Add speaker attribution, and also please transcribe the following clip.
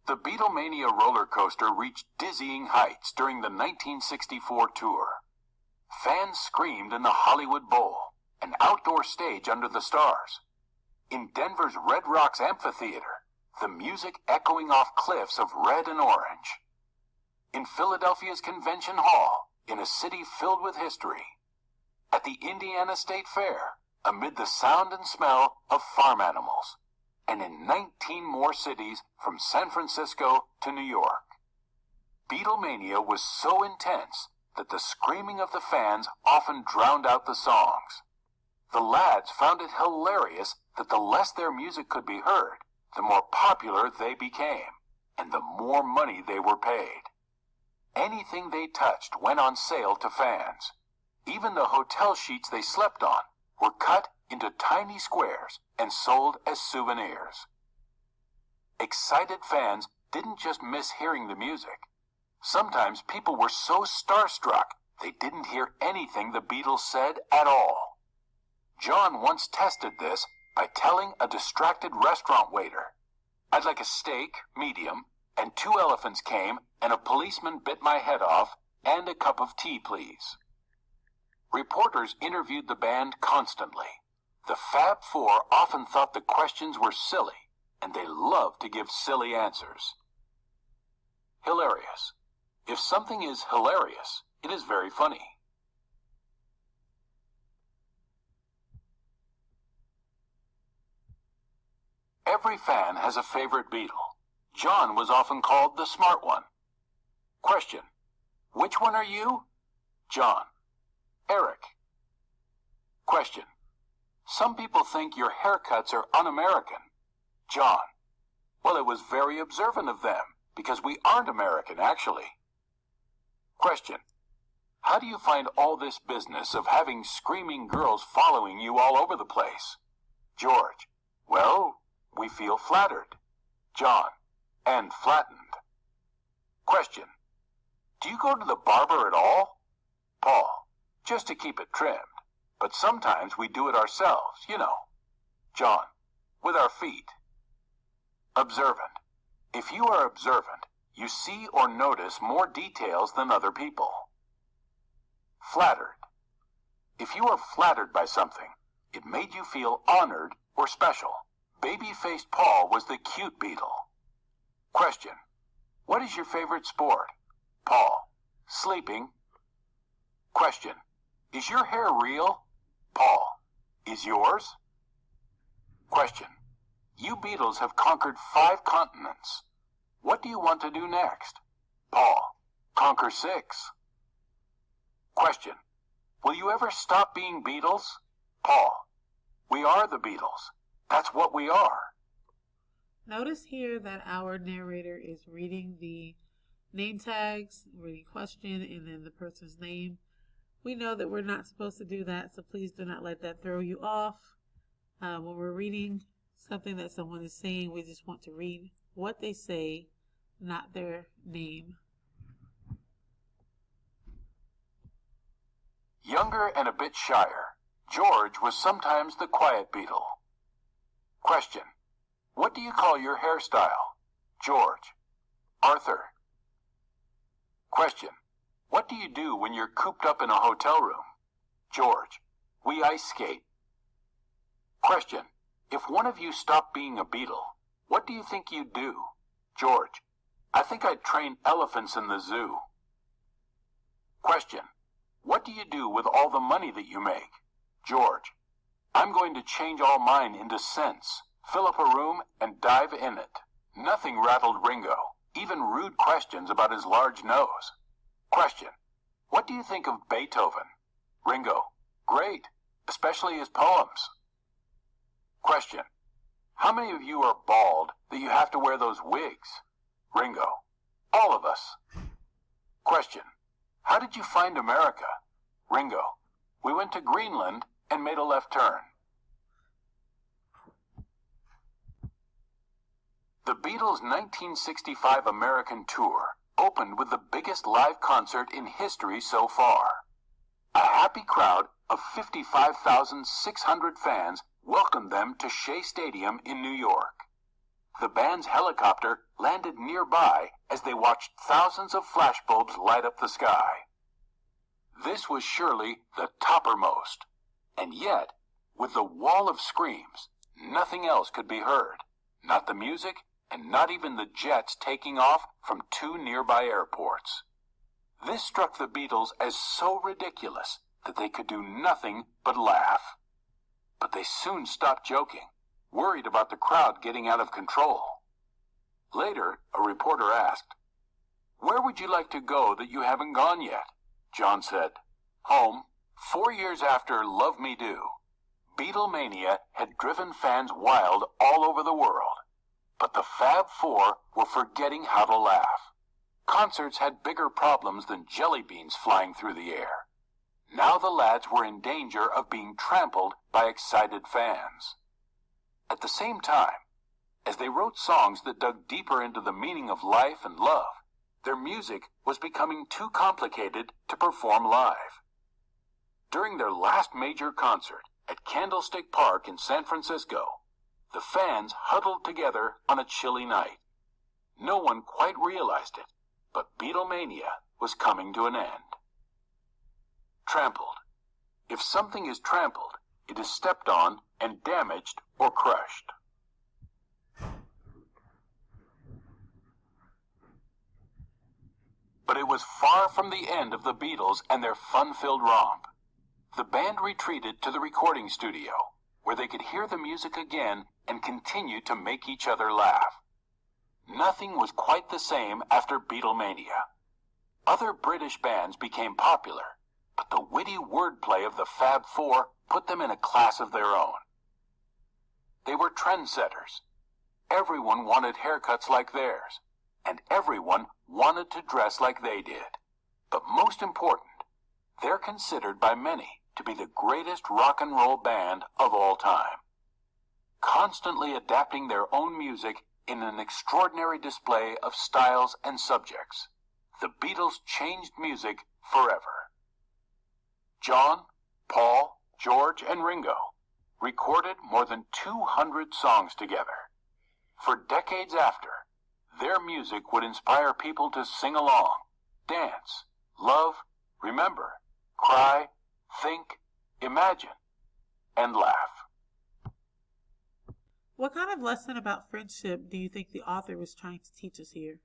Speaker 1: The Beatlemania roller coaster reached dizzying heights during the 1964 tour. Fans screamed in the Hollywood Bowl, an outdoor stage under the stars. In Denver's Red Rocks Amphitheater, the music echoing off cliffs of red and orange. In Philadelphia's Convention Hall, in a city filled with history. At the Indiana State Fair, amid the sound and smell of farm animals. And in 19 more cities from San Francisco to New York. Beatlemania was so intense that the screaming of the fans often drowned out the songs. The lads found it hilarious that the less their music could be heard, the more popular they became, and the more money they were paid. Anything they touched went on sale to fans. Even the hotel sheets they slept on were cut into tiny squares and sold as souvenirs. Excited fans didn't just miss hearing the music. Sometimes people were so starstruck they didn't hear anything the Beatles said at all. John once tested this by telling a distracted restaurant waiter, "I'd like a steak, medium, and 2 elephants came, and a policeman bit my head off, and a cup of tea, please." Reporters interviewed the band constantly. The Fab Four often thought the questions were silly, and they loved to give silly answers. Hilarious. If something is hilarious, it is very funny. Every fan has a favorite Beatle. John was often called the smart one. Question: which one are you? John. Eric. Question: some people think your haircuts are un-American. John. Well, it was very observant of them, because we aren't American, actually. Question: how do you find all this business of having screaming girls following you all over the place? George: well, we feel flattered. John: and flattened. Question: do you go to the barber at all? Paul: just to keep it trimmed. But sometimes we do it ourselves, you know. John: with our feet. Observant. If you are observant, you see or notice more details than other people. Flattered. If you are flattered by something, it made you feel honored or special. Baby-faced Paul was the cute Beatle. Question: what is your favorite sport? Paul: sleeping. Question: is your hair real? Paul: is yours? Question: you Beatles have conquered 5 continents. What do you want to do next? Paul: conquer 6. Question: will you ever stop being Beatles? Paul: we are the Beatles. That's what we are.
Speaker 2: Notice here that our narrator is reading the name tags, reading question, and then the person's name. We know that we're not supposed to do that, so please do not let that throw you off. When we're reading something that someone is saying, we just want to read what they say, not their name.
Speaker 1: Younger and a bit shyer, George was sometimes the quiet Beatle. Question: what do you call your hairstyle? George: Arthur. Question: what do you do when you're cooped up in a hotel room? George: we ice skate. Question: if one of you stopped being a Beatle, what do you think you'd do? George: I think I'd train elephants in the zoo. Question: what do you do with all the money that you make? George: I'm going to change all mine into cents, fill up a room, and dive in it. Nothing rattled Ringo, even rude questions about his large nose. Question: what do you think of Beethoven? Ringo: great, especially his poems. Question: how many of you are bald that you have to wear those wigs? Ringo: all of us. Question: how did you find America? Ringo: we went to Greenland and made a left turn. The Beatles' 1965 American tour opened with the biggest live concert in history so far. A happy crowd of 55,600 fans welcomed them to Shea Stadium in New York. The band's helicopter landed nearby as they watched thousands of flashbulbs light up the sky. This was surely the toppermost, and yet, with the wall of screams, nothing else could be heard, not the music, and not even the jets taking off from 2 nearby airports. This struck the Beatles as so ridiculous that they could do nothing but laugh. But they soon stopped joking, worried about the crowd getting out of control. Later, a reporter asked, "Where would you like to go that you haven't gone yet?" John said, "Home." 4 years after Love Me Do, Beatlemania had driven fans wild all over the world. But the Fab Four were forgetting how to laugh. Concerts had bigger problems than jelly beans flying through the air. Now the lads were in danger of being trampled by excited fans. At the same time, as they wrote songs that dug deeper into the meaning of life and love, their music was becoming too complicated to perform live. During their last major concert at Candlestick Park in San Francisco, the fans huddled together on a chilly night. No one quite realized it, but Beatlemania was coming to an end. Trampled. If something is trampled, it is stepped on and damaged or crushed. But it was far from the end of the Beatles and their fun-filled romp. The band retreated to the recording studio, where they could hear the music again and continue to make each other laugh. Nothing was quite the same after Beatlemania. Other British bands became popular, but the witty wordplay of the Fab Four put them in a class of their own. They were trendsetters. Everyone wanted haircuts like theirs, and everyone wanted to dress like they did. But most important, they're considered by many to be the greatest rock and roll band of all time. Constantly adapting their own music in an extraordinary display of styles and subjects, the Beatles changed music forever. John, Paul, George, and Ringo recorded more than 200 songs together. For decades after, their music would inspire people to sing along, dance, love, remember, cry, think, imagine, and laugh.
Speaker 2: What kind of lesson about friendship do you think the author was trying to teach us here?